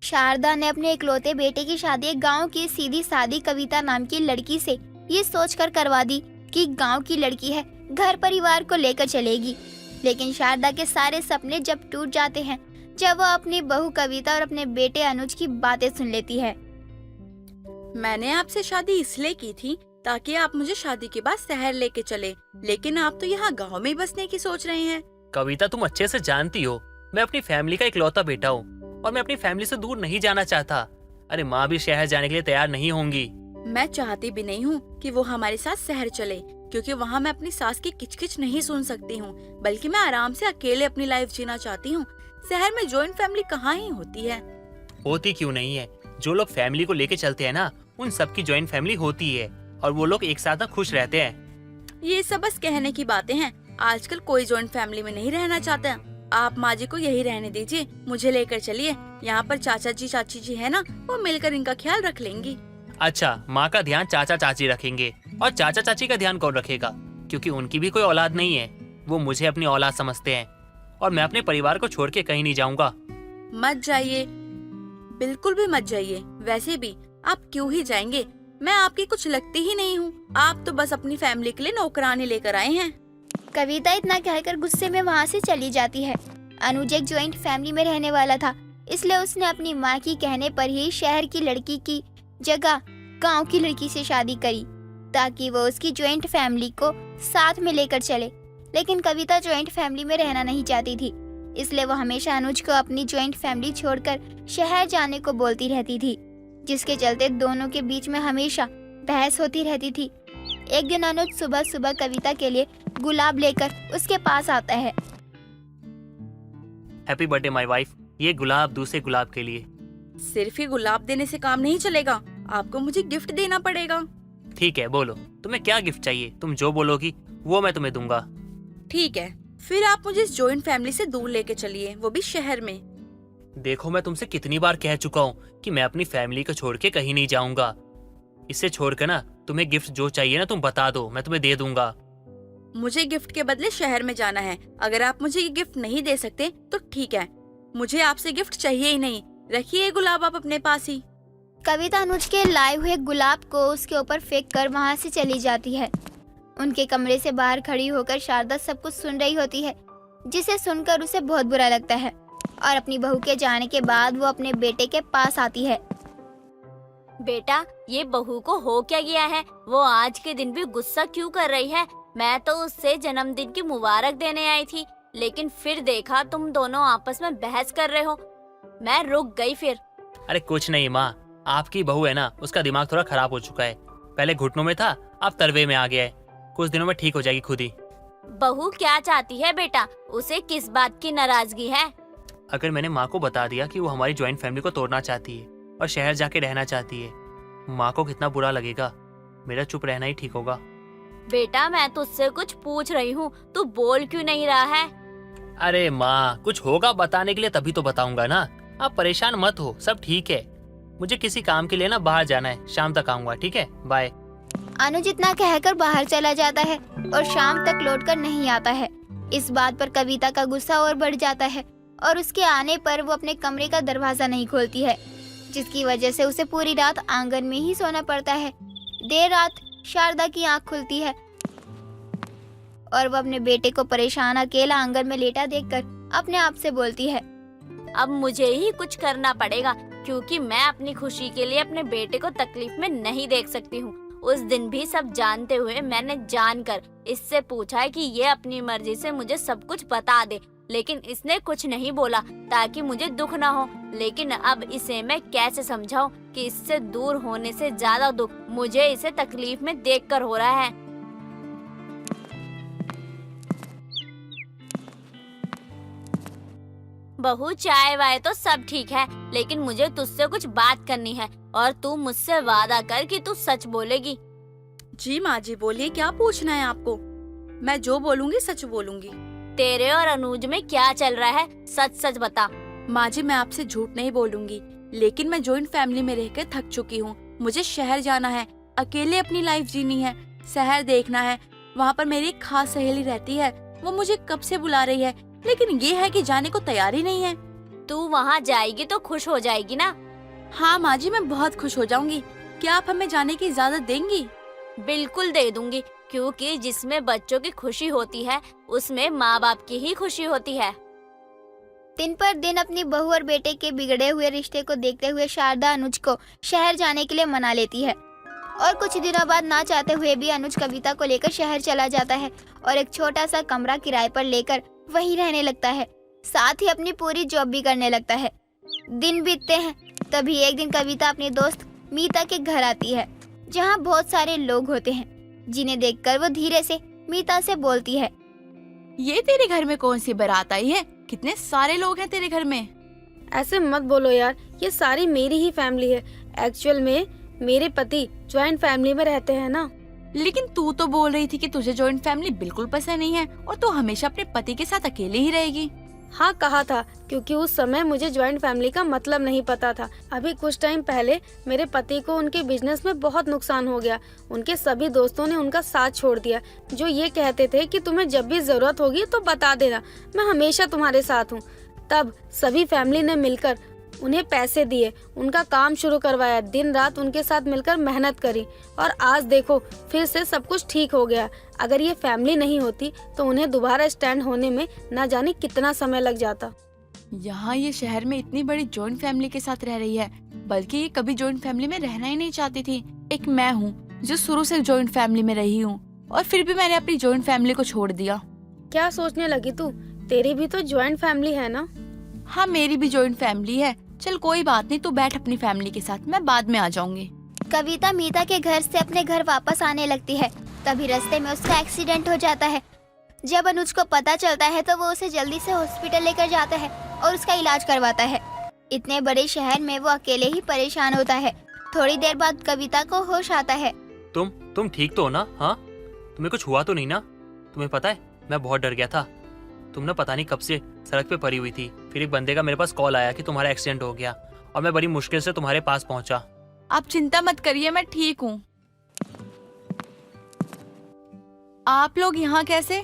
शारदा ने अपने इकलौते बेटे की शादी एक गांव की सीधी सादी कविता नाम की लड़की से ये सोचकर करवा दी कि गांव की लड़की है, घर परिवार को लेकर चलेगी। लेकिन शारदा के सारे सपने जब टूट जाते हैं जब वो अपनी बहू कविता और अपने बेटे अनुज की बातें सुन लेती है। मैंने आपसे शादी इसलिए की थी ताकि आप मुझे शादी के बाद शहर लेके चले, लेकिन आप तो यहाँ गांव में ही बसने की सोच रहे हैं। कविता, तुम अच्छे से जानती हो मैं अपनी फैमिली का इकलौता बेटा हूँ और मैं अपनी फैमिली से दूर नहीं जाना चाहता। अरे माँ भी शहर जाने के लिए तैयार नहीं होंगी। मैं चाहती भी नहीं हूँ कि वो हमारे साथ शहर चले, क्योंकि वहाँ मैं अपनी सास की किचकिच नहीं सुन सकती हूँ, बल्कि मैं आराम से अकेले अपनी लाइफ जीना चाहती हूँ। शहर में जॉइंट फैमिली कहाँ ही होती है। होती क्यों नहीं है? जो लोग फैमिली को लेके चलते हैं ना, उन सबकी जॉइंट फैमिली होती है और वो लोग एक साथ ना खुश रहते हैं। ये सब बस कहने की बातें हैं। आजकल कोई जॉइंट फैमिली में नहीं रहना चाहता। आप माँ जी को यही रहने दीजिए, मुझे लेकर चलिए। यहाँ पर चाचा जी चाची जी है ना, वो मिलकर इनका ख्याल रख लेंगी। अच्छा, माँ का ध्यान चाचा चाची रखेंगे और चाचा चाची का ध्यान कौन रखेगा? क्योंकि उनकी भी कोई औलाद नहीं है, वो मुझे अपनी औलाद समझते हैं और मैं अपने परिवार को छोड़ के कहीं नहीं जाऊंगा। मत जाइए, बिल्कुल भी मत जाइए। वैसे भी आप क्यों ही जाएंगे? मैं आपकी कुछ लगती ही नहीं हूँ। आप तो बस अपनी फैमिली के लिए नौकरानी लेकर आए हैं। कविता इतना कहकर गुस्से में वहाँ से चली जाती है। अनुज एक ज्वाइंट फैमिली में रहने वाला था, इसलिए उसने अपनी माँ की कहने पर ही शहर की लड़की की जगह गांव की लड़की से शादी करी ताकि वो उसकी ज्वाइंट फैमिली को साथ में लेकर चले। लेकिन कविता ज्वाइंट फैमिली में रहना नहीं चाहती थी, इसलिए वो हमेशा अनुज को अपनी ज्वाइंट फैमिली छोड़कर शहर जाने को बोलती रहती थी, जिसके चलते दोनों के बीच में हमेशा बहस होती रहती थी। एक दिन अनुज सुबह सुबह कविता के लिए गुलाब लेकर उसके पास आता है। Happy birthday my wife. ये गुलाब दूसरे गुलाब के लिए। सिर्फ ही गुलाब देने से काम नहीं चलेगा, आपको मुझे गिफ्ट देना पड़ेगा। ठीक है, बोलो तुम्हें क्या गिफ्ट चाहिए? तुम जो बोलोगी वो मैं तुम्हें दूंगा। ठीक है, फिर आप मुझे इस जॉइंट फैमिली से दूर लेके चलिए, वो भी शहर में। देखो, मैं तुमसे कितनी बार कह चुका हूँ कि मैं अपनी फैमिली को छोड़ के कहीं नहीं जाऊंगा। इससे छोड़कर ना तुम्हें गिफ्ट जो चाहिए ना तुम बता दो, मैं तुम्हें दे दूंगा। मुझे गिफ्ट के बदले शहर में जाना है। अगर आप मुझे ये गिफ्ट नहीं दे सकते तो ठीक है, मुझे आपसे गिफ्ट चाहिए ही नहीं। रखिए गुलाब आप अपने पास ही। कविता अनुज के लाए हुए गुलाब को उसके ऊपर फेंक कर वहाँ से चली जाती है। उनके कमरे से बाहर खड़ी होकर शारदा सब कुछ सुन रही होती है, जिसे सुनकर उसे बहुत बुरा लगता है और अपनी बहू के जाने के बाद वो अपने बेटे के पास आती है। बेटा, ये बहू को हो क्या गया है? वो आज के दिन भी गुस्सा क्यों कर रही है? मैं तो उससे जन्मदिन की मुबारक देने आई थी, लेकिन फिर देखा तुम दोनों आपस में बहस कर रहे हो। मैं रुक गई फिर। अरे कुछ नहीं माँ, आपकी बहू है ना, उसका दिमाग थोड़ा खराब हो चुका है। पहले घुटनों में था, अब तलवे में आ गया है। कुछ दिनों में ठीक हो जाएगी खुद ही। बहू क्या चाहती है बेटा? उसे किस बात की नाराजगी है? अगर मैंने माँ को बता दिया कि वो हमारी ज्वाइंट फैमिली को तोड़ना चाहती है और शहर जाके रहना चाहती है, माँ को कितना बुरा लगेगा। मेरा चुप रहना ही ठीक होगा। बेटा, मैं तुझसे कुछ पूछ रही हूँ, तू बोल क्यों नहीं रहा है? अरे माँ, कुछ होगा बताने के लिए तभी तो बताऊंगा ना। आप परेशान मत हो, सब ठीक है। मुझे किसी काम के लिए ना बाहर जाना है, शाम तक आऊंगा। ठीक है, बाय। अनुज इतना कहकर बाहर चला जाता है और शाम तक लौटकर नहीं आता है। इस बात पर कविता का गुस्सा और बढ़ जाता है और उसके आने पर वो अपने कमरे का दरवाजा नहीं खोलती है, जिसकी वजह से उसे पूरी रात आंगन में ही सोना पड़ता है। देर रात शारदा की आंख खुलती है और वो अपने बेटे को परेशान अकेला आंगन में लेटा देखकर अपने आप से बोलती है, अब मुझे ही कुछ करना पड़ेगा, क्योंकि मैं अपनी खुशी के लिए अपने बेटे को तकलीफ में नहीं देख सकती हूँ। उस दिन भी सब जानते हुए मैंने जानकर इससे पूछा है कि ये अपनी मर्जी से मुझे सब कुछ बता दे, लेकिन इसने कुछ नहीं बोला ताकि मुझे दुख ना हो। लेकिन अब इसे मैं कैसे समझाऊं कि इससे दूर होने से ज्यादा दुख मुझे इसे तकलीफ में देखकर हो रहा है। बहू, चाय वाय तो सब ठीक है, लेकिन मुझे तुझसे कुछ बात करनी है और तू मुझसे वादा कर कि तू सच बोलेगी। जी माँ जी, बोलिए, क्या पूछना है आपको? मैं जो बोलूँगी सच बोलूँगी। तेरे और अनुज में क्या चल रहा है? सच सच बता। माँ जी, मैं आपसे झूठ नहीं बोलूँगी, लेकिन मैं जॉइंट फैमिली में रहकर थक चुकी हूँ। मुझे शहर जाना है, अकेले अपनी लाइफ जीनी है, शहर देखना है। वहाँ पर मेरी एक खास सहेली रहती है, वो मुझे कब से बुला रही है, लेकिन ये है कि जाने को तैयार ही नहीं है। तू वहाँ जाएगी तो खुश हो जाएगी ना? हाँ माँ जी, मैं बहुत खुश हो जाऊंगी। क्या आप हमें जाने की इजाजत देंगी? बिल्कुल दे दूंगी, क्योंकि जिसमें बच्चों की खुशी होती है उसमें माँ बाप की ही खुशी होती है। दिन पर दिन अपनी बहू और बेटे के बिगड़े हुए रिश्ते को देखते हुए शारदा अनुज को शहर जाने के लिए मना लेती है और कुछ दिनों बाद ना चाहते हुए भी अनुज कविता को लेकर शहर चला जाता है और एक छोटा सा कमरा किराए पर लेकर वहीं रहने लगता है। साथ ही अपनी पूरी जॉब भी करने लगता है। दिन बीतते हैं, तभी एक दिन कविता अपनी दोस्त मीता के घर आती है, जहाँ बहुत सारे लोग होते हैं, जिन्हें देखकर वो धीरे से मीता से बोलती है, ये तेरे घर में कौन सी बारात आई है? कितने सारे लोग हैं तेरे घर में? ऐसे मत बोलो यार, ये सारी मेरी ही फैमिली है। एक्चुअल में मेरे पति ज्वाइंट फैमिली में रहते हैं ना। लेकिन तू तो बोल रही थी कि तुझे जॉइंट फैमिली बिल्कुल पसंद नहीं है और तू हमेशा अपने पति के साथ अकेले ही रहेगी। हाँ कहा था, क्योंकि उस समय मुझे ज्वाइंट फैमिली का मतलब नहीं पता था। अभी कुछ टाइम पहले मेरे पति को उनके बिजनेस में बहुत नुकसान हो गया। उनके सभी दोस्तों ने उनका साथ छोड़ दिया, जो ये कहते थे कि तुम्हें जब भी जरूरत होगी तो बता देना, मैं हमेशा तुम्हारे साथ हूँ। तब सभी फैमिली ने मिलकर उन्हें पैसे दिए, उनका काम शुरू करवाया, दिन रात उनके साथ मिलकर मेहनत करी और आज देखो फिर से सब कुछ ठीक हो गया। अगर ये फैमिली नहीं होती तो उन्हें दोबारा स्टैंड होने में ना जाने कितना समय लग जाता। यहाँ ये शहर में इतनी बड़ी जॉइंट फैमिली के साथ रह रही है, बल्कि ये कभी जॉइंट फैमिली में रहना ही नहीं चाहती थी। एक मैं हूँ जो शुरू से जॉइंट फैमिली में रही हूँ और फिर भी मैंने अपनी जॉइंट फैमिली को छोड़ दिया। क्या सोचने लगी तू? तेरी भी तो ज्वाइंट फैमिली है ना? हाँ मेरी भी जॉइंट फैमिली है। चल कोई बात नहीं, तू बैठ अपनी फैमिली के साथ, मैं बाद में आ जाऊंगी। कविता मीता के घर से अपने घर वापस आने लगती है, तभी रास्ते में उसका एक्सीडेंट हो जाता है। जब अनुज को पता चलता है तो वो उसे जल्दी से हॉस्पिटल लेकर जाता है और उसका इलाज करवाता है। इतने बड़े शहर में वो अकेले ही परेशान होता है। थोड़ी देर बाद कविता को होश आता है। तुम ठीक तो हो ना? हाँ, तुम्हें कुछ हुआ तो नहीं ना? तुम्हें पता है मैं बहुत डर गया था। तुम ना पता नहीं कब से सड़क पे पड़ी हुई थी, फिर एक बंदे का मेरे पास कॉल आया कि तुम्हारा एक्सीडेंट हो गया और मैं बड़ी मुश्किल से तुम्हारे पास पहुंचा। आप चिंता मत करिए, मैं ठीक हूँ। आप लोग यहाँ कैसे?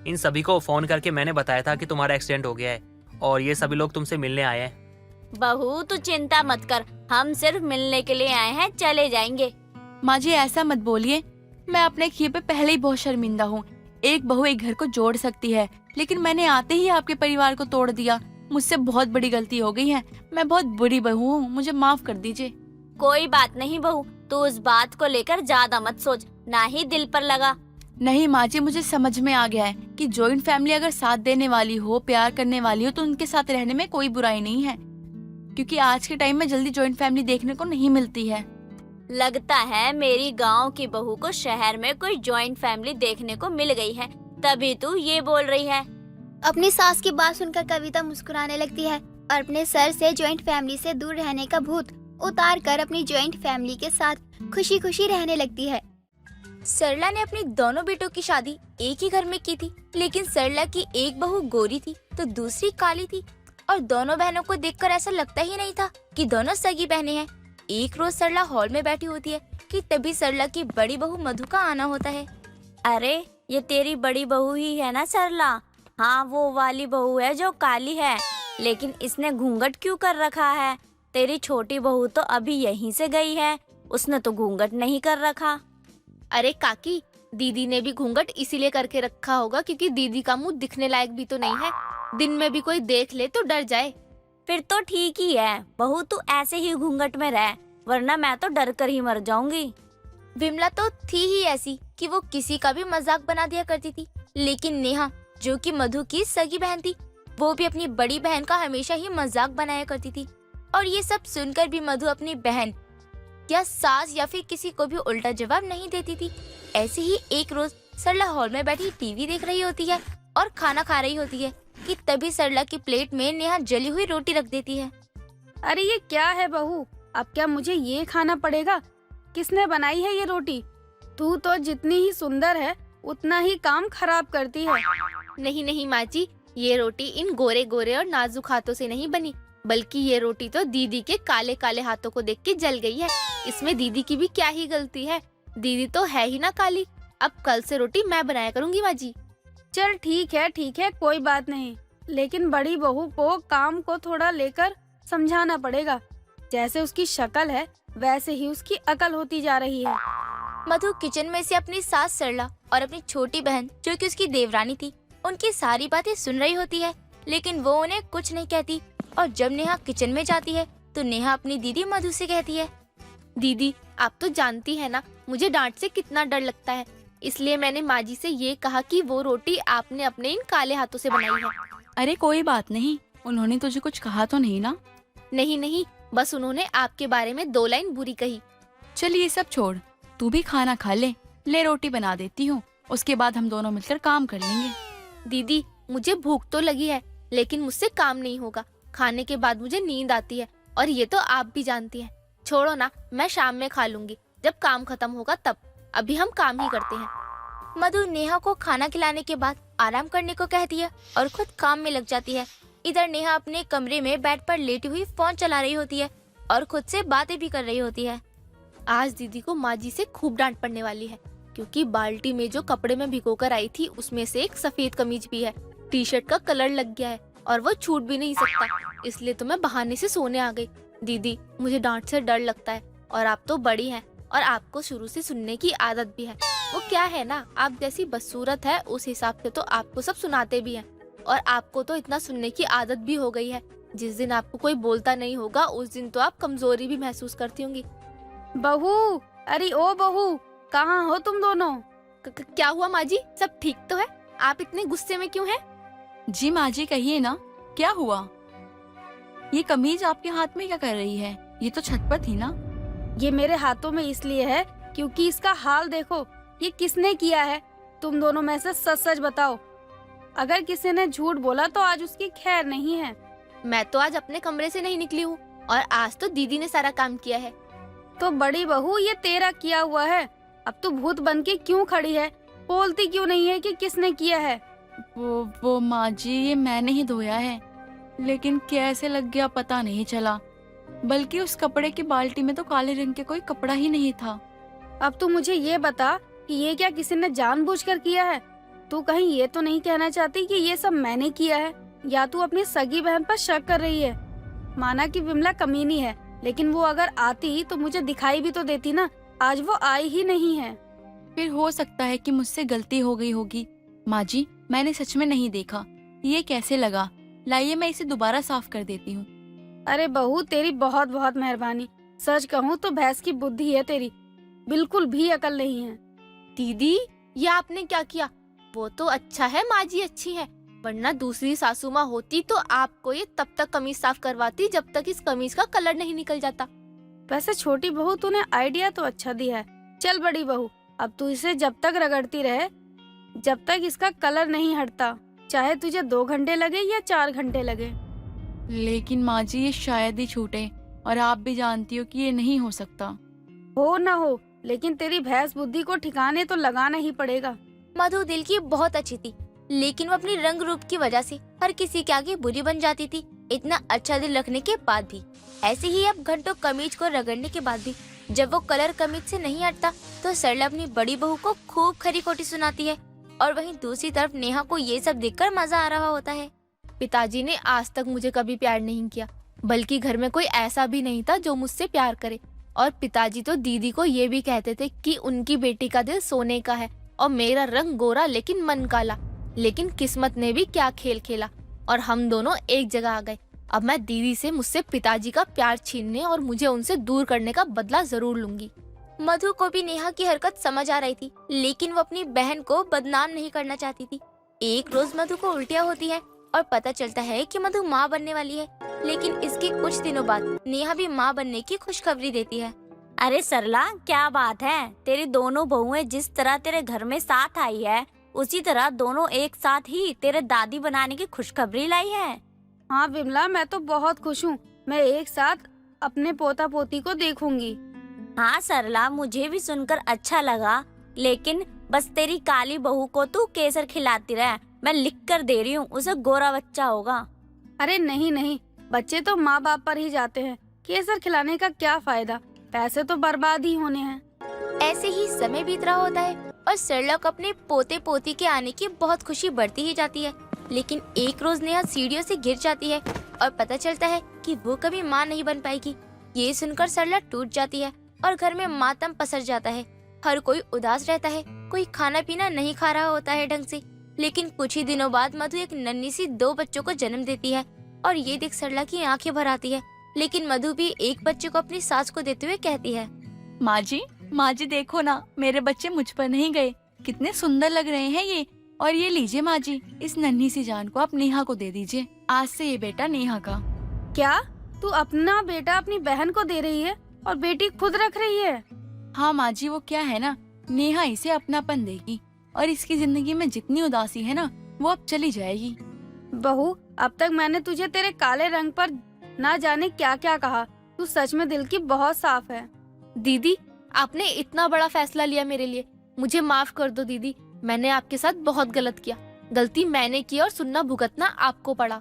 इन सभी को फोन करके मैंने बताया था कि तुम्हारा एक्सीडेंट हो गया है और ये सभी लोग तुमसे मिलने आए हैं। बहू तू चिंता मत कर, हम सिर्फ मिलने के लिए आए हैं, चले जाएंगे। माँ जी ऐसा मत बोलिए, मैं अपने किए पे पहले ही बहुत शर्मिंदा हूँ। एक बहू एक घर को जोड़ सकती है, लेकिन मैंने आते ही आपके परिवार को तोड़ दिया। मुझसे बहुत बड़ी गलती हो गई है, मैं बहुत बुरी बहू हूँ, मुझे माफ कर दीजिए। कोई बात नहीं बहू, तू उस बात को लेकर ज्यादा मत सोच, ना ही दिल पर लगा। नहीं माँ जी, मुझे समझ में आ गया है कि जॉइंट फैमिली अगर साथ देने वाली हो, प्यार करने वाली हो, तो उनके साथ रहने में कोई बुराई नहीं है, क्योंकि आज के टाइम में जल्दी जॉइंट फैमिली देखने को नहीं मिलती है। लगता है मेरी गांव की बहू को शहर में कोई जॉइंट फैमिली देखने को मिल गई है, तभी तू ये बोल रही है। अपनी सास की बात सुनकर कविता मुस्कुराने लगती है और अपने सर से जॉइंट फैमिली से दूर रहने का भूत उतार कर अपनी जॉइंट फैमिली के साथ खुशी खुशी रहने लगती है। सरला ने अपनी दोनों बेटों की शादी एक ही घर में की थी, लेकिन सरला की एक बहू गोरी थी तो दूसरी काली थी और दोनों बहनों को देखकर ऐसा लगता ही नहीं था कि दोनों सगी बहनें हैं। एक रोज सरला हॉल में बैठी होती है कि तभी सरला की बड़ी बहू मधु का आना होता है। अरे ये तेरी बड़ी बहू ही है ना सरला? हाँ वो वाली बहू है जो काली है, लेकिन इसने घूंघट क्यों कर रखा है? तेरी छोटी बहू तो अभी यहीं से गई है, उसने तो घूंघट नहीं कर रखा। अरे काकी, दीदी ने भी घूंघट इसीलिए करके रखा होगा क्योंकि दीदी का मुंह दिखने लायक भी तो नहीं है, दिन में भी कोई देख ले तो डर जाए। फिर तो ठीक ही है बहू, तू ऐसे ही घूंघट में रह, वरना मैं तो डर कर ही मर जाऊंगी। विमला तो थी ही ऐसी कि वो किसी का भी मजाक बना दिया करती थी, लेकिन नेहा जो कि मधु की सगी बहन थी, वो भी अपनी बड़ी बहन का हमेशा ही मजाक बनाया करती थी। और ये सब सुनकर भी मधु अपनी बहन या सास या फिर किसी को भी उल्टा जवाब नहीं देती थी। ऐसे ही एक रोज सरला हॉल में बैठी टीवी देख रही होती है और खाना खा रही होती है कि तभी सरला की प्लेट में नेहा जली हुई रोटी रख देती है। अरे ये क्या है बहू, अब क्या मुझे ये खाना पड़ेगा? किसने बनाई है ये रोटी? तू तो जितनी ही सुंदर है उतना ही काम खराब करती है। नहीं नहीं माँ जी, ये रोटी इन गोरे गोरे और नाजुक हाथों से नहीं बनी, बल्कि ये रोटी तो दीदी के काले काले हाथों को देख के जल गई है। इसमें दीदी की भी क्या ही गलती है, दीदी तो है ही ना काली। अब कल से रोटी मैं बनाया करूंगी माँ जी। चल ठीक है कोई बात नहीं, लेकिन बड़ी बहू को काम को थोड़ा लेकर समझाना पड़ेगा। जैसे उसकी शक्ल है वैसे ही उसकी अकल होती जा रही है। मधु किचन में से अपनी सास सरला और अपनी छोटी बहन जो कि उसकी देवरानी थी उनकी सारी बातें सुन रही होती है, लेकिन वो उन्हें कुछ नहीं कहती। और जब नेहा किचन में जाती है तो नेहा अपनी दीदी मधु से कहती है, दीदी आप तो जानती है ना मुझे डांट से कितना डर लगता है, इसलिए मैंने माँ जी से ये कहा कि वो रोटी आपने अपने इन काले हाथों से बनाई है। अरे कोई बात नहीं, उन्होंने तुझे कुछ कहा तो नहीं ना? नहीं, बस उन्होंने आपके बारे में 2 लाइन बुरी कही। चल ये सब छोड़, तू भी खाना खा ले रोटी बना देती हूँ, उसके बाद हम दोनों मिलकर काम कर लेंगे। दीदी मुझे भूख तो लगी है लेकिन मुझसे काम नहीं होगा, खाने के बाद मुझे नींद आती है और ये तो आप भी जानती हैं। छोड़ो ना, मैं शाम में खा लूंगी जब काम खत्म होगा तब, अभी हम काम ही करते हैं। मधु नेहा को खाना खिलाने के बाद आराम करने को कहती है और खुद काम में लग जाती है। इधर नेहा अपने कमरे में बेड पर लेटी हुई फोन चला रही होती है और खुद से बातें भी कर रही होती है। आज दीदी को माँ जी से खूब डांट पड़ने वाली है, क्योंकि बाल्टी में जो कपड़े में भिगोकर आई थी उसमें से एक सफेद कमीज भी है। टी शर्ट का कलर लग गया है और वो छूट भी नहीं सकता, इसलिए तो मैं बहाने से सोने आ गई। दीदी मुझे डांट से डर लगता है और आप तो बड़ी हैं और आपको शुरू से सुनने की आदत भी है। वो क्या है ना, आप जैसी बदसूरत है उस हिसाब से तो आपको सब सुनाते भी हैं और आपको तो इतना सुनने की आदत भी हो गई है। जिस दिन आपको कोई बोलता नहीं होगा उस दिन तो आप कमजोरी भी महसूस करती होंगी। बहू, अरे ओ बहू, कहाँ हो तुम दोनों? क्या हुआ माँ जी, सब ठीक तो है? आप इतने गुस्से में क्यों हैं? जी माँ जी कहिए ना, क्या हुआ? ये कमीज आपके हाथ में क्या कर रही है? ये तो छत पर थी ना? ये मेरे हाथों में इसलिए है क्योंकि इसका हाल देखो, ये किसने किया है? तुम दोनों में से सच सच बताओ। अगर किसी ने झूठ बोला तो आज उसकी खैर नहीं है। मैं तो आज अपने कमरे से नहीं निकली हूँ और आज तो दीदी ने सारा काम किया है। तो बड़ी बहू ये तेरा किया हुआ है, अब तू भूत बन के क्यों खड़ी है? बोलती क्यों नहीं है कि किसने किया है? वो माँ जी, ये मैंने ही धोया है, लेकिन कैसे लग गया पता नहीं चला। बल्कि उस कपड़े की बाल्टी में तो काले रंग के कोई कपड़ा ही नहीं था। अब तू मुझे ये बता कि ये क्या किसी ने जानबूझकर किया है? तू कहीं ये तो नहीं कहना चाहती कि ये सब मैंने किया है? या तू अपनी सगी बहन पर शक कर रही है? माना कि विमला कमीनी है, लेकिन वो अगर आती तो मुझे दिखाई भी तो देती ना। आज वो आई ही नहीं है। फिर हो सकता है कि मुझसे गलती हो गई होगी। माँ जी, मैंने सच में नहीं देखा। ये कैसे लगा? लाइए मैं इसे दोबारा साफ कर देती हूँ। अरे बहू, तेरी बहुत बहुत मेहरबानी। सच कहूँ तो भैंस की बुद्धि है तेरी, बिल्कुल भी अकल नहीं है। दीदी ये आपने क्या किया? वो तो अच्छा है माँ जी अच्छी है, वरना दूसरी सासू माँ होती तो आपको ये तब तक कमीज साफ करवाती जब तक इस कमीज का कलर नहीं निकल जाता। वैसे छोटी बहू, तूने आइडिया तो अच्छा दिया है। चल बड़ी बहू, अब तू इसे जब तक रगड़ती रहे जब तक इसका कलर नहीं हटता, चाहे तुझे 2 घंटे लगे या 4 घंटे लगे। लेकिन माँ जी, ये शायद ही छूटे, और आप भी जानती हो कि ये नहीं हो सकता। हो ना हो, लेकिन तेरी भैंस बुद्धि को ठिकाने तो लगाना ही पड़ेगा। मधु दिल की बहुत अच्छी थी, लेकिन वो अपनी रंग रूप की वजह से हर किसी के आगे बुरी बन जाती थी। इतना अच्छा दिल रखने के बाद भी। ऐसे ही अब घंटों कमीज को रगड़ने के बाद भी जब वो कलर कमीज से नहीं हटता तो सरला अपनी बड़ी बहू को खूब खरी खोटी सुनाती है, और वहीं दूसरी तरफ नेहा को ये सब देखकर मजा आ रहा होता है। पिताजी ने आज तक मुझे कभी प्यार नहीं किया, बल्कि घर में कोई ऐसा भी नहीं था जो मुझसे प्यार करे। और पिताजी तो दीदी को ये भी कहते थे कि उनकी बेटी का दिल सोने का है और मेरा रंग गोरा लेकिन मन काला। लेकिन किस्मत ने भी क्या खेल खेला और हम दोनों एक जगह आ गए। अब मैं दीदी से मुझसे पिताजी का प्यार छीनने और मुझे उनसे दूर करने का बदला जरूर लूंगी। मधु को भी नेहा की हरकत समझ आ रही थी, लेकिन वो अपनी बहन को बदनाम नहीं करना चाहती थी। एक रोज मधु को उल्टियाँ होती है और पता चलता है कि मधु माँ बनने वाली है, लेकिन इसके कुछ दिनों बाद नेहा भी माँ बनने की खुशखबरी देती है। अरे सरला, क्या बात है? तेरी दोनों बहुएं जिस तरह तेरे घर में साथ आई है, उसी तरह दोनों एक साथ ही तेरे दादी बनाने की खुशखबरी लाई है। हाँ विमला, मैं तो बहुत खुश हूँ। मैं एक साथ अपने पोता पोती को देखूंगी। हाँ सरला, मुझे भी सुनकर अच्छा लगा, लेकिन बस तेरी काली बहू को तू केसर खिलाती रहे। मैं लिख कर दे रही हूँ, उसे गोरा बच्चा होगा। अरे नहीं नहीं, बच्चे तो माँ बाप पर ही जाते हैं, केसर खिलाने का क्या फायदा? पैसे तो बर्बाद ही होने हैं। ऐसे ही समय बीत रहा होता है और सरला को अपने पोते पोती के आने की बहुत खुशी बढ़ती ही जाती है। लेकिन एक रोज नेहा सीढ़ियों से गिर जाती है और पता चलता है कि वो कभी माँ नहीं बन पाएगी। ये सुनकर सरला टूट जाती है और घर में मातम पसर जाता है। हर कोई उदास रहता है, कोई खाना पीना नहीं खा रहा होता है ढंग से। लेकिन कुछ ही दिनों बाद मधु एक नन्ही सी 2 बच्चों को जन्म देती है और ये देख सरला की आंखें भर आती है। लेकिन मधु भी एक बच्चे को अपनी सास को देते हुए कहती है, माँ जी देखो ना, मेरे बच्चे मुझ पर नहीं गए, कितने सुंदर लग रहे हैं ये। और ये लीजिए माँ जी, इस नन्ही सी जान को आप नेहा को दे दीजिए। आज से ये बेटा नेहा का। क्या तू अपना बेटा अपनी बहन को दे रही है और बेटी खुद रख रही है? हाँ माँ जी, वो क्या है ना, नेहा इसे अपनापन देगी और इसकी जिंदगी में जितनी उदासी है ना, वो अब चली जाएगी। बहू, अब तक मैंने तुझे तेरे काले रंग पर ना जाने क्या क्या कहा। तू सच में दिल की बहुत साफ है। दीदी, आपने इतना बड़ा फैसला लिया मेरे लिए, मुझे माफ कर दो दीदी। मैंने आपके साथ बहुत गलत किया, गलती मैंने की और सुनना भुगतना आपको पड़ा।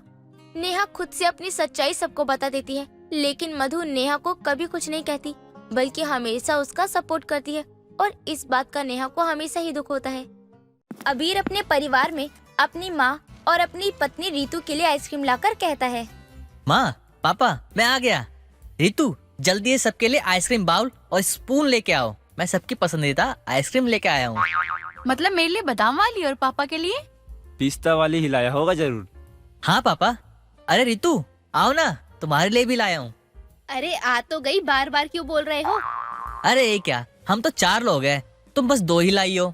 नेहा खुद से अपनी सच्चाई सबको बता देती है, लेकिन मधु नेहा को कभी कुछ नहीं कहती, बल्कि हमेशा उसका सपोर्ट करती है और इस बात का नेहा को हमेशा ही दुख होता है। अबीर अपने परिवार में अपनी माँ और अपनी पत्नी रीतू के लिए आइसक्रीम लाकर कहता है, माँ, पापा, मैं आ गया। रीतू, जल्दी ये सबके लिए आइसक्रीम बाउल और स्पून लेके आओ। मैं सबकी पसंदीदा आइसक्रीम लेके आया हूँ। मतलब मेरे लिए बादाम वाली और पापा के लिए पिस्ता वाली हिलाया होगा जरूर। हाँ पापा। अरे रीतू, आओ ना, तुम्हारे लिए भी लाया हूँ। अरे आ तो गई, बार बार क्यों बोल रहे हो? अरे ये क्या, हम तो 4 लोग हैं, तुम बस 2 ही लाई हो।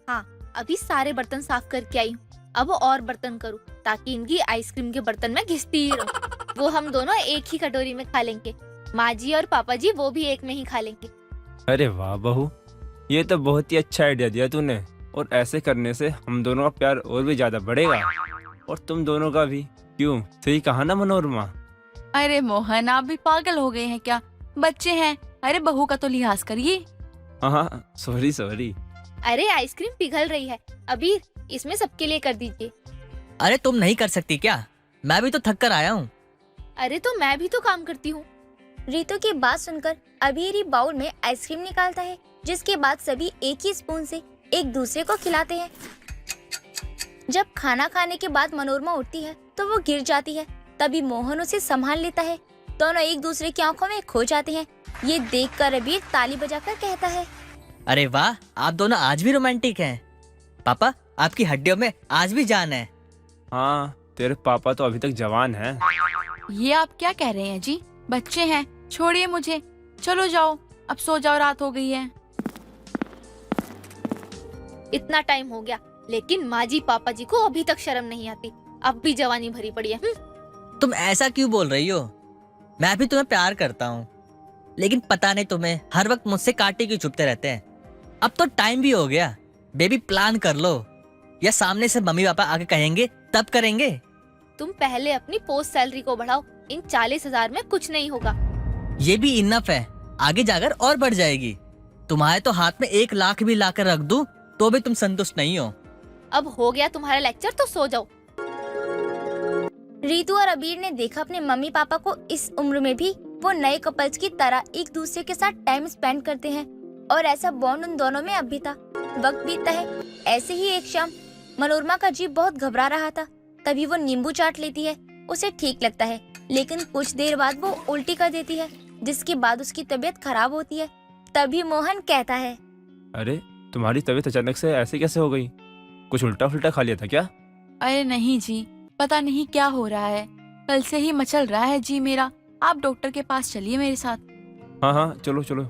हाँ, अभी सारे बर्तन साफ करके आई हूँ, अब और बर्तन करूँ ताकि इनकी आइसक्रीम के बर्तन में घिसती ही रहूं। वो हम दोनों एक ही कटोरी में खा लेंगे, माँ जी और पापा जी वो भी एक में ही खा लेंगे। अरे वाह बहू, ये तो बहुत ही अच्छा आइडिया दिया तूने। और ऐसे करने से हम दोनों का प्यार और भी ज्यादा बढ़ेगा और तुम दोनों का भी। क्यों, सही कहा ना मनोरमा? अरे मोहन, आप भी पागल हो गए हैं क्या? बच्चे हैं, अरे बहू का तो लिहाज करिए। हाँ, सॉरी। अरे आइसक्रीम पिघल रही है, अभी इसमें सबके लिए कर दीजिए। अरे तुम नहीं कर सकती क्या? मैं भी तो थक कर आया हूँ। अरे तो मैं भी तो काम करती हूँ। रीतू की बात सुनकर अबीर ही बाउल में आइसक्रीम निकालता है, जिसके बाद सभी एक ही स्पून से एक दूसरे को खिलाते हैं। जब खाना खाने के बाद मनोरमा उठती है तो वो गिर जाती है, तभी मोहन उसे संभाल लेता है। दोनों एक दूसरे की आंखों में खो जाते हैं। ये देखकर अबीर ताली बजाकर कहता है, अरे वाह, आप दोनों आज भी रोमांटिक हैं। पापा, आपकी हड्डियों में आज भी जान है। हाँ, तेरे पापा तो अभी तक जवान हैं। ये आप क्या कह रहे हैं जी? बच्चे हैं, छोड़िए मुझे। चलो जाओ, अब सो जाओ, रात हो गई है। इतना टाइम हो गया, लेकिन माँ जी पापा जी को अभी तक शर्म नहीं आती, अब भी जवानी भरी पड़ी है। तुम ऐसा क्यों बोल रही हो? मैं भी तुम्हें प्यार करता हूँ, लेकिन पता नहीं तुम्हें हर वक्त मुझसे कांटे क्यों चुभते रहते हैं। अब तो टाइम भी हो गया, बेबी प्लान कर लो, या सामने से मम्मी पापा आके कहेंगे तब करेंगे। तुम पहले अपनी पोस्ट सैलरी को बढ़ाओ, इन 40,000 में कुछ नहीं होगा। ये भी इनफ है, आगे जाकर और बढ़ जाएगी। तुम्हारे तो हाथ में 1 लाख भी लाकर रख दूं तो भी तुम संतुष्ट नहीं हो। अब हो गया तुम्हारा लेक्चर, तो सो जाओ। रीतू और अबीर ने देखा अपने मम्मी पापा को इस उम्र में भी वो नए कपल्स की तरह एक दूसरे के साथ टाइम स्पेंड करते हैं, और ऐसा बॉन्ड उन दोनों में अब भी था। वक्त बीतता है। ऐसे ही एक शाम मनोरमा का जी बहुत घबरा रहा था, तभी वो नींबू चाट लेती है। उसे ठीक लगता है, लेकिन कुछ देर बाद वो उल्टी कर देती है, जिसके बाद उसकी तबीयत खराब होती है। तभी मोहन कहता है, अरे तुम्हारी तबीयत अचानक से ऐसे कैसे हो गई? कुछ उल्टा फुल्टा खा लिया था क्या? अरे नहीं जी, पता नहीं क्या हो रहा है, कल से ही मचल रहा है जी मेरा। आप डॉक्टर के पास चलिए मेरे साथ। हाँ, चलो।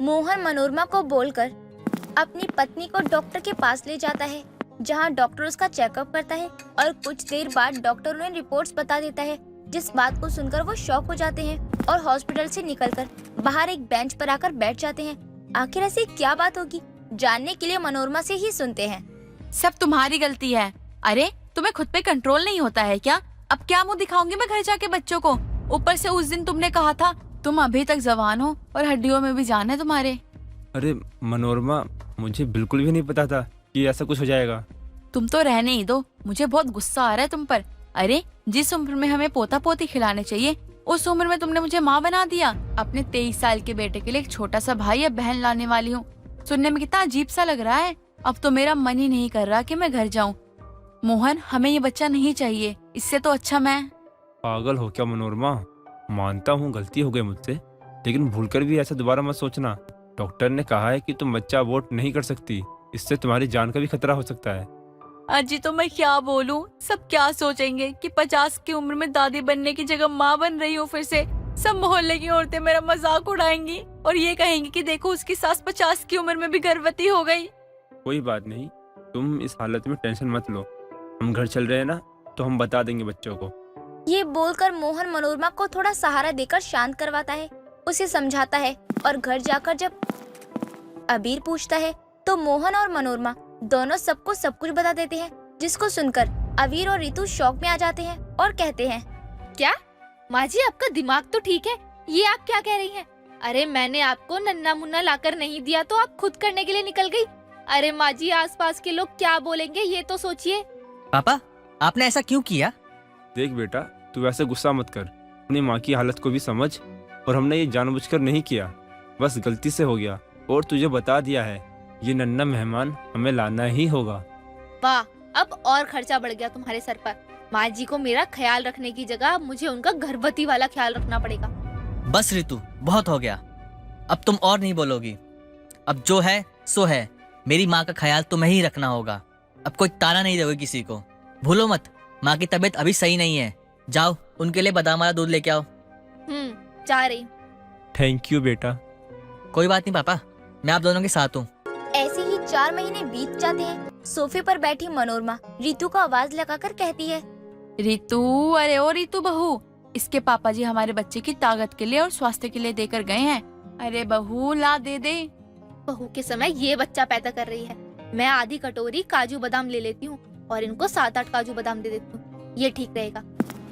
मोहन मनोरमा को बोलकर अपनी पत्नी को डॉक्टर के पास ले जाता है, जहां डॉक्टर उसका चेकअप करता है और कुछ देर बाद डॉक्टर उन्हें रिपोर्ट्स बता देता है, जिस बात को सुनकर वो शॉक हो जाते हैं और हॉस्पिटल से निकलकर बाहर एक बेंच पर आकर बैठ जाते हैं। आखिर ऐसी क्या बात होगी, जानने के लिए मनोरमा से ही सुनते हैं। सब तुम्हारी गलती है। अरे तुम्हें खुद पे कंट्रोल नहीं होता है क्या? अब क्या मुंह दिखाऊंगी मैं घर जाके बच्चों को? ऊपर से उस दिन तुमने कहा था तुम अभी तक जवान हो और हड्डियों में भी जान है तुम्हारे। अरे मनोरमा, मुझे बिल्कुल भी नहीं पता था कि ऐसा कुछ हो जाएगा। तुम तो रहने ही दो, मुझे बहुत गुस्सा आ रहा है तुम पर। अरे जिस उम्र में हमें पोता पोती खिलाने चाहिए, उस उम्र में तुमने मुझे माँ बना दिया। अपने 23 साल के बेटे के लिए एक छोटा सा भाई या बहन लाने वाली हूँ। सुनने में कितना अजीब सा लग रहा है। अब तो मेरा मन ही नहीं कर रहा कि मैं घर जाऊँ। मोहन, हमें ये बच्चा नहीं चाहिए। इससे तो अच्छा मैं पागल हो क्या मनोरमा? मानता हूँ गलती हो गई मुझसे, लेकिन भूलकर भी ऐसा दोबारा मत सोचना। डॉक्टर ने कहा है कि तुम बच्चा अबॉर्ट नहीं कर सकती, इससे तुम्हारी जान का भी खतरा हो सकता है। अजी तो मैं क्या बोलूं, सब क्या सोचेंगे कि 50 की उम्र में दादी बनने की जगह माँ बन रही हूँ फिर से। सब मोहल्ले की औरतें मेरा मजाक उड़ाएंगी और ये कहेंगी कि देखो उसकी सास 50 की उम्र में भी गर्भवती हो गई। कोई बात नहीं, तुम इस हालत में टेंशन मत लो। हम घर चल रहे हैं ना, तो हम बता देंगे बच्चों को। ये बोलकर मोहन मनोरमा को थोड़ा सहारा देकर शांत करवाता है, उसे समझाता है और घर जाकर जब अबीर पूछता है तो मोहन और मनोरमा दोनों सबको सब कुछ बता देते हैं, जिसको सुनकर अबीर और रितु शौक में आ जाते हैं और कहते हैं, क्या माँ जी, आपका दिमाग तो ठीक है, ये आप क्या कह रही हैं? अरे मैंने आपको नन्ना मुन्ना लाकर नहीं दिया तो आप खुद करने के लिए निकल गई। अरे माँ जी, आसपास के लोग क्या बोलेंगे ये तो सोचिए। पापा, आपने ऐसा क्यों किया? देख बेटा, तू वैसे गुस्सा मत कर, अपनी माँ की हालत को भी समझ। और हमने ये जानबूझकर नहीं किया, बस गलती से हो गया। और तुझे बता दिया है, ये नन्हा मेहमान हमें लाना ही होगा। वाह, अब और खर्चा बढ़ गया तुम्हारे सर पर। माँ जी को मेरा ख्याल रखने की जगह मुझे उनका गर्भवती वाला ख्याल रखना पड़ेगा। बस रितु, बहुत हो गया, अब तुम और नहीं बोलोगी। अब जो है सो है, मेरी माँ का ख्याल तुम्हें ही रखना होगा। अब कोई ताना नहीं दोगे किसी को। भूलो मत, माँ की तबीयत अभी सही नहीं है। जाओ, उनके लिए बादाम वाला दूध लेके आओ। जा रही हूँ। थैंक यू बेटा। कोई बात नहीं पापा, मैं आप दोनों के साथ हूँ। ऐसे ही 4 महीने बीत जाते हैं। सोफे पर बैठी मनोरमा रितु को आवाज लगाकर कहती है, रितु, अरे ओ रितु बहू, इसके पापा जी हमारे बच्चे की ताकत के लिए और स्वास्थ्य के लिए देकर गए हैं। अरे बहू, ला दे दे। बहू के समय ये बच्चा पैदा कर रही है। मैं आधी कटोरी काजू बादाम ले लेती हूँ और इनको 7-8 काजू बादाम दे देती हूँ, ये ठीक रहेगा।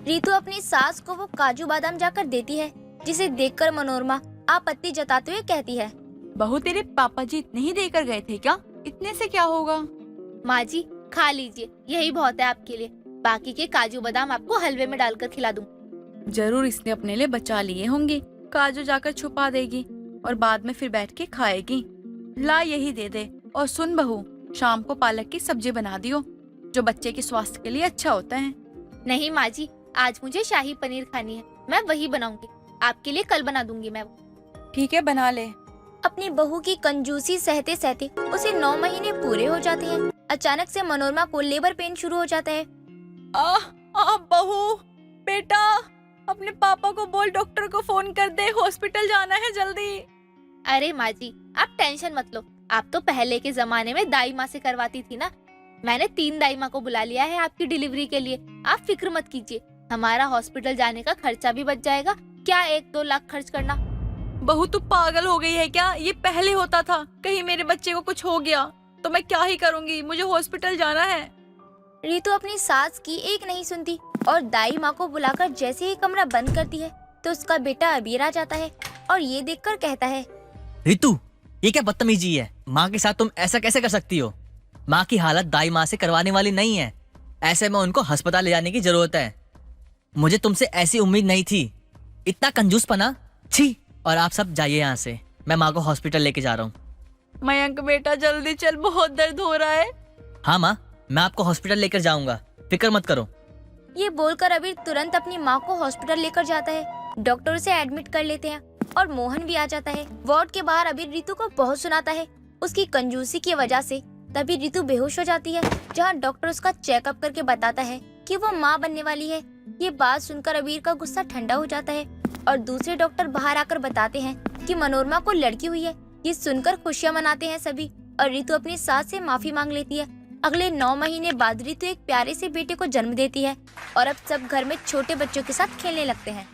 रितु अपनी सास को वो काजू बादाम जाकर देती है, जिसे देखकर मनोरमा आपत्ति जताते हुए कहती है, बहू, तेरे पापा जी इतने ही देकर गए थे क्या? इतने से क्या होगा? माँ जी, खा लीजिए, यही बहुत है आपके लिए। बाकी के काजू बादाम आपको हलवे में डालकर खिला दूँ। जरूर इसने अपने लिए बचा लिए होंगे। काजू जाकर छुपा देगी और बाद में फिर बैठ के खाएगी। ला, यही दे दे। और सुन बहू, शाम को पालक की सब्जी बना दियो, जो बच्चे के स्वास्थ्य के लिए अच्छा होता है। नहीं माँ जी, आज मुझे शाही पनीर खानी है, मैं वही बनाऊंगी। आपके लिए कल बना दूंगी मैं वो। ठीक है, बना ले। अपनी बहू की कंजूसी सहते सहते उसे 9 महीने पूरे हो जाते हैं। अचानक से मनोरमा को लेबर पेन शुरू हो जाता है। बहू, बेटा, अपने पापा को बोल डॉक्टर को फोन कर दे, हॉस्पिटल जाना है जल्दी। अरे माँ जी, आप टेंशन मत लो, आप तो पहले के जमाने में दाई माँ से करवाती थी ना। मैंने 3 दाई माँ को बुला लिया है आपकी डिलीवरी के लिए, आप फिक्र मत कीजिए। हमारा हॉस्पिटल जाने का खर्चा भी बच जाएगा। क्या 1-2 लाख खर्च करना। बहू, तू पागल हो गई है क्या? ये पहले होता था, कहीं मेरे बच्चे को कुछ हो गया तो मैं क्या ही करूँगी, मुझे हॉस्पिटल जाना है। रितु अपनी सास की एक नहीं सुनती और दाई माँ को बुलाकर जैसे ही कमरा बंद करती है तो उसका बेटा अबीर आ जाता है और ये देखकर कहता है, रितु, ये क्या बदतमीजी है? माँ के साथ तुम ऐसा कैसे कर सकती हो? माँ की हालत दाई माँ से करवाने वाली नहीं है। ऐसे में उनको अस्पताल ले जाने की जरूरत है। मुझे तुमसे ऐसी उम्मीद नहीं थी। इतना कंजूसपना, छी। और आप सब जाइए यहाँ से, मैं माँ को हॉस्पिटल लेके जा रहा हूँ। मयंक बेटा, जल्दी चल, बहुत दर्द हो रहा है। हाँ माँ, मैं आपको हॉस्पिटल लेकर जाऊंगा, फिक्र मत करो। ये बोलकर अबीर तुरंत अपनी माँ को हॉस्पिटल लेकर जाता है। डॉक्टर उसे एडमिट कर लेते हैं और मोहन भी आ जाता है। वार्ड के बाहर अबीर रितु को बहुत सुनाता है उसकी कंजूसी की वजह से। तभी रितु बेहोश हो जाती है, जहाँ डॉक्टर उसका चेकअप करके बताता है कि वो माँ बनने वाली है। ये बात सुनकर अबीर का गुस्सा ठंडा हो जाता है और दूसरे डॉक्टर बाहर आकर बताते हैं कि मनोरमा को लड़की हुई है। ये सुनकर खुशियाँ मनाते हैं सभी और रितु अपनी सास से माफी मांग लेती है। अगले 9 महीने बाद रितु एक प्यारे से बेटे को जन्म देती है और अब सब घर में छोटे बच्चों के साथ खेलने लगते हैं।